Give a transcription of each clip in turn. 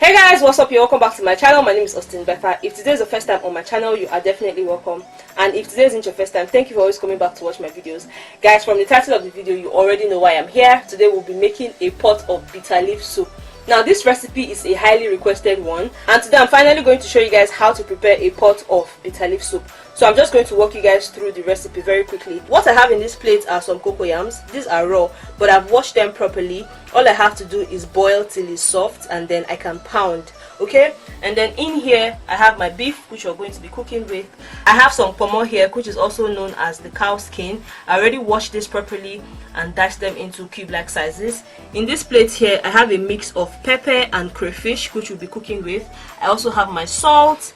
Hey guys, what's up? You're welcome back to my channel. My name is Austin Betha. If today is your first time on my channel, you are definitely welcome. And if today isn't your first time, thank you for always coming back to watch my videos. Guys, from the title of the video, you already know why I'm here. Today we'll be making a pot of bitterleaf soup. Now this recipe is a highly requested one, and today I'm finally going to show you guys how to prepare a pot of bitterleaf soup. So I'm just going to walk you guys through the recipe very quickly. What I have in this plate are some cocoyams. These are raw, but I've washed them properly. All I have to do is boil till it's soft, and then I can pound. Okay, and then in here I have my beef, which we're going to be cooking with. I have some pomo here, which is also known as the cow skin. I already washed this properly and dashed them into cube-like sizes. In this plate here I have a mix of pepper and crayfish, which we'll be cooking with. I also have my salt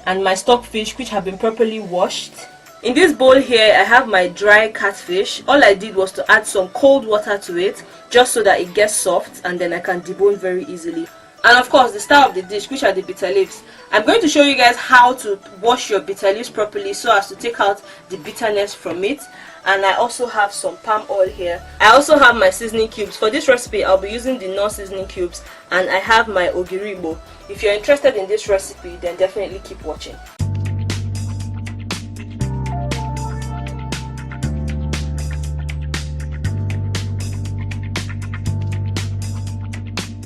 and my stockfish, which have been properly washed. In this bowl here I have my dry catfish. All I did was to add some cold water to it, just so that it gets soft and then I can debone very easily. And of course the star of the dish, which are the bitter leaves. I'm going to show you guys how to wash your bitter leaves properly so as to take out the bitterness from it. And I also have some palm oil here. I also have my seasoning cubes. For this recipe I'll be using the Knorr seasoning cubes, and I have my ogiribo. If you're interested in this recipe, then definitely keep watching.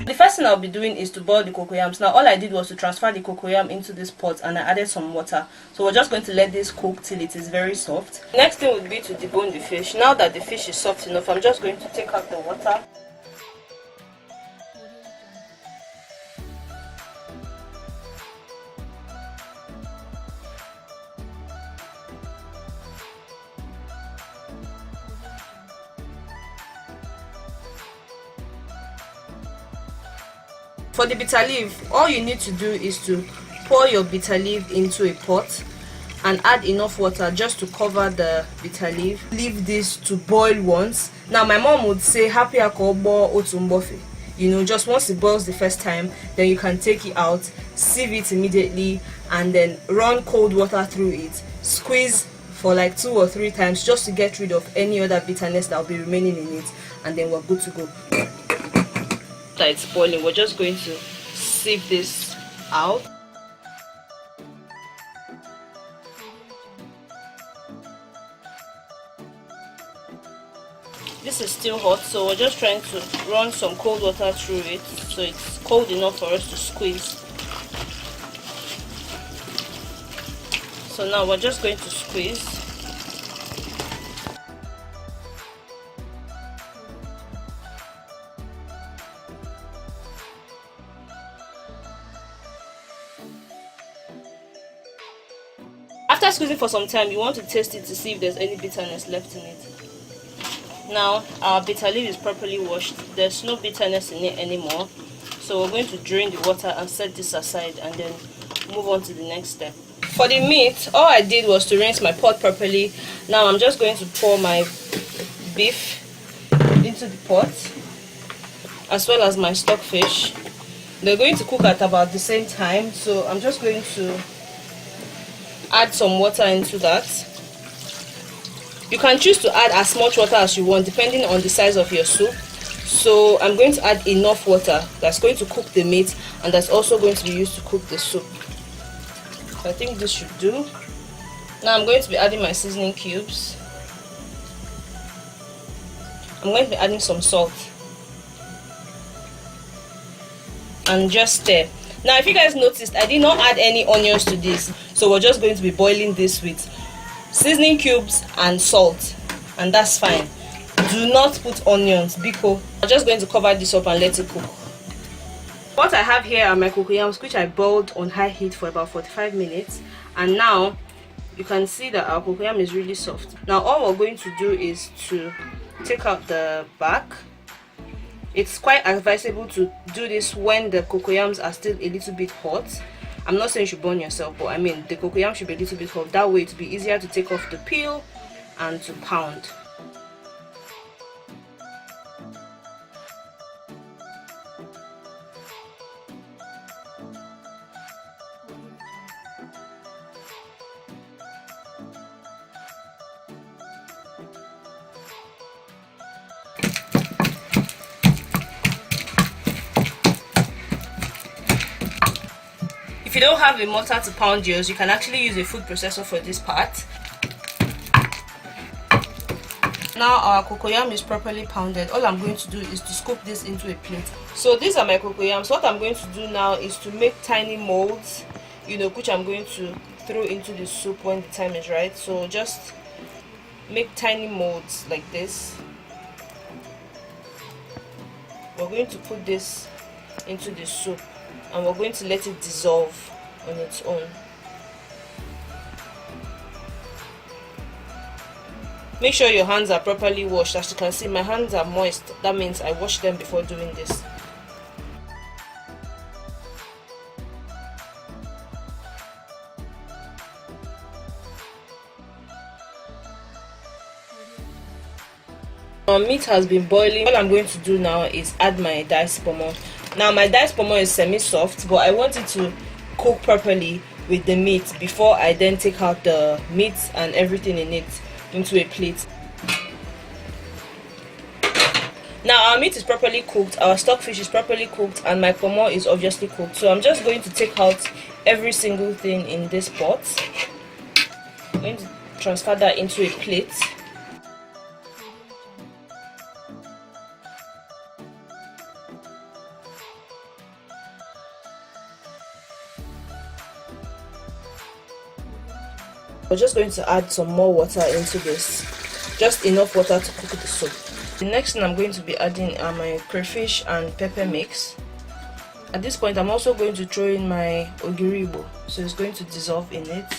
The first thing I'll be doing is to boil the cocoyams. Now all I did was to transfer the cocoyam into this pot, and I added some water. So we're just going to let this cook till it is very soft. Next thing would be to debone the fish. Now that the fish is soft enough, I'm just going to take out the water. For the bitter leaf, all you need to do is to pour your bitter leaf into a pot and add enough water just to cover the bitter leaf. Leave this to boil once. Now my mom would say happy akobo otumbofe. You know, just once it boils the first time, then you can take it out, sieve it immediately, and then run cold water through it. Squeeze for like 2 or 3 times just to get rid of any other bitterness that will be remaining in it, and then we're good to go. That it's boiling, we're just going to sieve this out. This is still hot, so we're just trying to run some cold water through it so it's cold enough for us to squeeze. So now we're just going to squeeze. After squeezing for some time, you want to taste it to see if there's any bitterness left in it. Now our bitter leaf is properly washed. There's no bitterness in it anymore. So we're going to drain the water and set this aside, and then move on to the next step. For the meat, all I did was to rinse my pot properly. Now I'm just going to pour my beef into the pot, as well as my stockfish. They're going to cook at about the same time, so I'm just going to add some water into that. You can choose to add as much water as you want depending on the size of your soup. So I'm going to add enough water that's going to cook the meat, and that's also going to be used to cook the soup. So I think this should do. Now I'm going to be adding my seasoning cubes. I'm going to be adding some salt, and just stir. Now if you guys noticed, I did not add any onions to this, so we're just going to be boiling this with seasoning cubes and salt, and that's fine. Do not put onions because I'm just going to cover this up and let it cook. What I have here are my cocoyams, which I boiled on high heat for about 45 minutes, and now you can see that our cocoyam is really soft. Now all we're going to do is to take out the back. It's quite advisable to do this when the cocoyams are still a little bit hot. I'm not saying you should burn yourself, but I mean the cocoyam should be a little bit hot. That way it will be easier to take off the peel and to pound. If you don't have a mortar to pound yours, you can actually use a food processor for this part. Now our cocoyam is properly pounded. All I'm going to do is to scoop this into a plate. So these are my cocoyams. What I'm going to do now is to make tiny molds, which I'm going to throw into the soup when the time is right. So just make tiny molds like this. We're going to put this into the soup and we're going to let it dissolve on its own. Make sure your hands are properly washed. As you can see, my hands are moist. That means I washed them before doing this. Our meat has been boiling. All I'm going to do now is add my diced pomo. Now my diced pomo is semi-soft, but I want it to cook properly with the meat before I then take out the meat and everything in it into a plate. Now our meat is properly cooked, our stockfish is properly cooked, and my pomo is obviously cooked. So I'm just going to take out every single thing in this pot. I'm going to transfer that into a plate. We're just going to add some more water into this, just enough water to cook the soup. The next thing I'm going to be adding are my crayfish and pepper mix. At this point I'm also going to throw in my ogiri, so it's going to dissolve in it.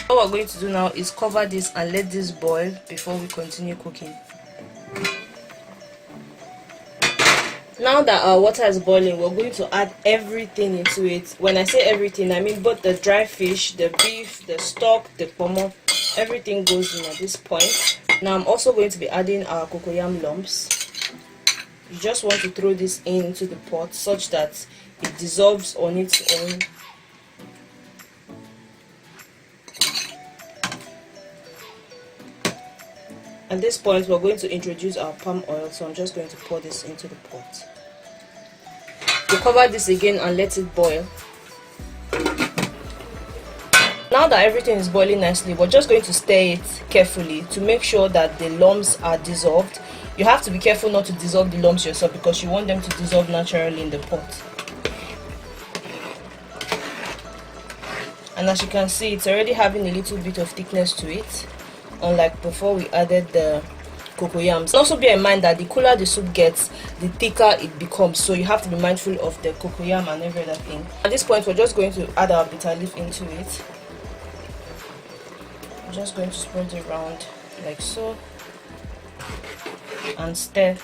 What we're going to do now is cover this and let this boil before we continue cooking. Now that our water is boiling, we're going to add everything into it. When I say everything, I mean both the dry fish, the beef, the stock, the pomo, everything goes in at this point. Now I'm also going to be adding our cocoyam lumps. You just want to throw this into the pot such that it dissolves on its own. At this point we're going to introduce our palm oil, so I'm just going to pour this into the pot. We'll cover this again and let it boil. Now that everything is boiling nicely, we're just going to stir it carefully to make sure that the lumps are dissolved. You have to be careful not to dissolve the lumps yourself because you want them to dissolve naturally in the pot. And as you can see, it's already having a little bit of thickness to it, unlike before we added the cocoyams. Also bear in mind that the cooler the soup gets, the thicker it becomes, so you have to be mindful of the cocoyam and every other thing. At this point we're just going to add our bitter leaf into it. I'm just going to spread it around like so and stir.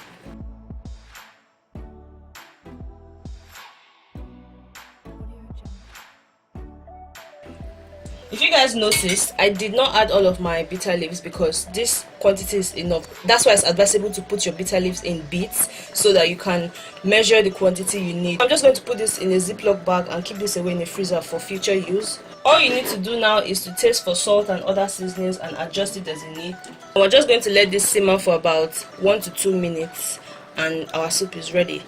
If you guys noticed, I did not add all of my bitter leaves because this quantity is enough. That's why it's advisable to put your bitter leaves in bits so that you can measure the quantity you need. I'm just going to put this in a Ziploc bag and keep this away in the freezer for future use. All you need to do now is to taste for salt and other seasonings and adjust it as you need. We're just going to let this simmer for about 1 to 2 minutes and our soup is ready.